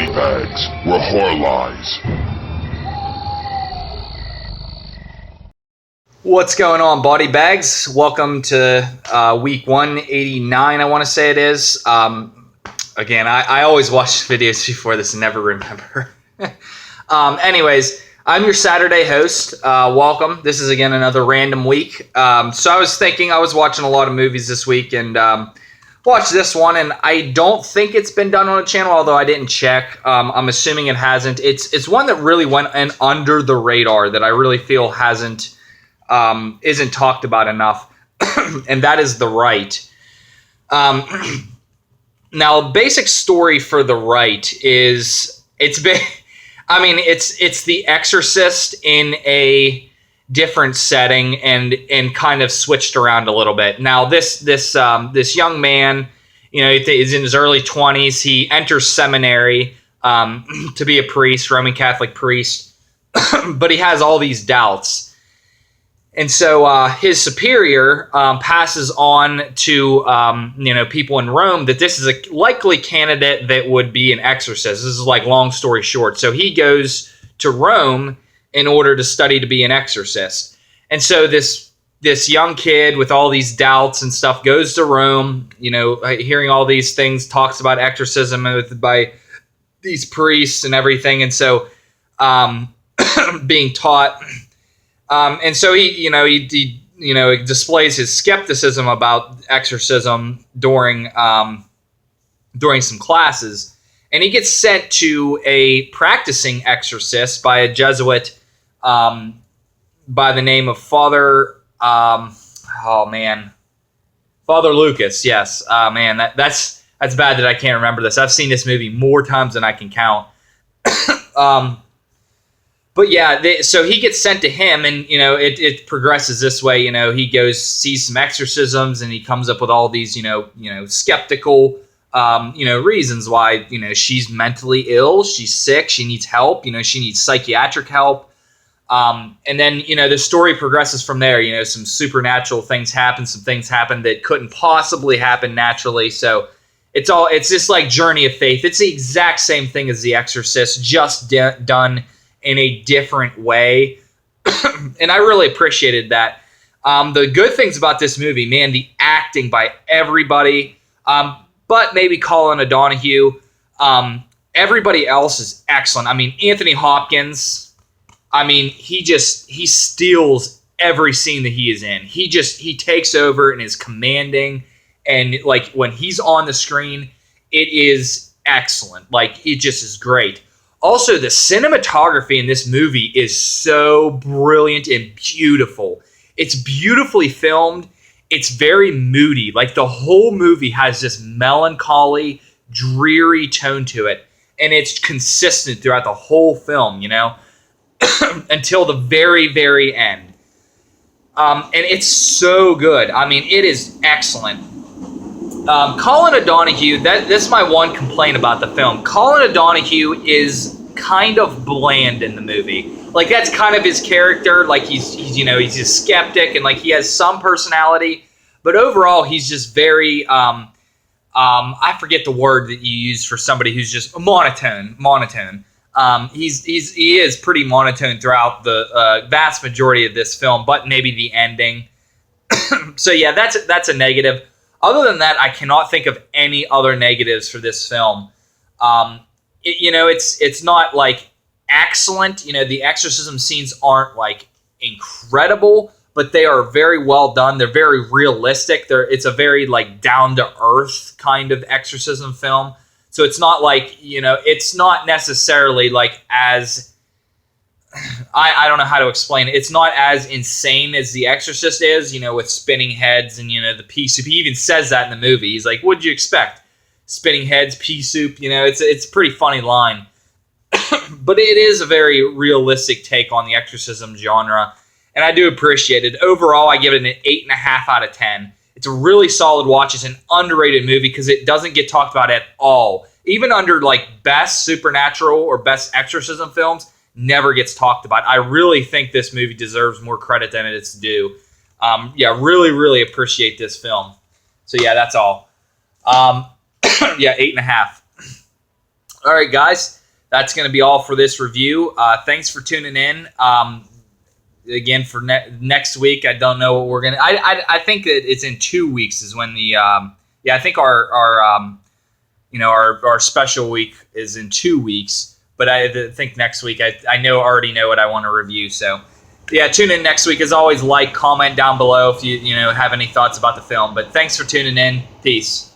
BodyBags, where horror lies. What's going on, BodyBags? Welcome to week 189, I want to say it is. Again, I always watch videos before this and never remember. Anyways, I'm your Saturday host. Welcome. This is, again, another random week. So I was thinking, I was watching a lot of movies this week and watched this one, and I don't think it's been done on a channel, although I didn't check. I'm assuming it hasn't. It's one that really went in under the radar that I really feel isn't talked about enough, and that is the Rite. Now, basic story for the Rite is it's the Exorcist in a different setting and kind of switched around a little bit. Now, this young man, is in his early 20s. He enters seminary to be a priest, Roman Catholic priest, but he has all these doubts. And so his superior passes on to people in Rome that this is a likely candidate that would be an exorcist. This is like long story short. So he goes to Rome in order to study to be an exorcist. And so this young kid with all these doubts and stuff goes to Rome, hearing all these things, talks about exorcism by these priests and everything. And so being taught. And so he displays his skepticism about exorcism during some classes, and he gets sent to a practicing exorcist by a Jesuit by the name of Father Lucas. Yes, that's bad that I can't remember this. I've seen this movie more times than I can count. But yeah, so he gets sent to him, and it progresses this way. He goes, sees some exorcisms, and he comes up with all these skeptical reasons why she's mentally ill, she's sick, she needs help, she needs psychiatric help, and then the story progresses from there. Some supernatural things happen, some things happen that couldn't possibly happen naturally. So it's just like Journey of Faith. It's the exact same thing as The Exorcist, just done in a different way. And I really appreciated that. The good things about this movie, man, the acting by everybody, but maybe Colin O'Donoghue. Everybody else is excellent. I mean, Anthony Hopkins, he steals every scene that he is in. He takes over and is commanding. And like when he's on the screen, it is excellent. Like it just is great. Also, the cinematography in this movie is so brilliant and beautiful. It's beautifully filmed. It's very moody. Like the whole movie has this melancholy, dreary tone to it. And it's consistent throughout the whole film, until the very, very end. And it's so good. It is excellent. Colin O'Donoghue, that's my one complaint about the film. Colin O'Donoghue is kind of bland in the movie. Like that's kind of his character. Like he's a skeptic and like he has some personality, but overall he's just very I forget the word that you use for somebody who's just monotone. He is pretty monotone throughout the vast majority of this film, but maybe the ending. So yeah, that's a negative. Other than that, I cannot think of any other negatives for this film. It's not like excellent. The exorcism scenes aren't like incredible, but they are very well done. They're very realistic. It's a very like down to earth kind of exorcism film. So it's not like it's not necessarily like as I don't know how to explain it. It's not as insane as The Exorcist is, with spinning heads and, the pea soup. He even says that in the movie. He's like, what'd you expect? Spinning heads, pea soup. It's a pretty funny line. But it is a very realistic take on the exorcism genre. And I do appreciate it. Overall, I give it an 8.5 out of 10. It's a really solid watch. It's an underrated movie because it doesn't get talked about at all. Even under like best supernatural or best exorcism films, never gets talked about. I really think this movie deserves more credit than it's due. Really, really appreciate this film. So yeah, that's all. 8.5. All right, guys, that's going to be all for this review. Thanks for tuning in. Again, for next week, I don't know what we're gonna. I think that it's in 2 weeks is when the I think our special week is in 2 weeks. But I think next week I already know what I want to review. So yeah, tune in next week. As always, comment down below if you have any thoughts about the film. But thanks for tuning in. Peace.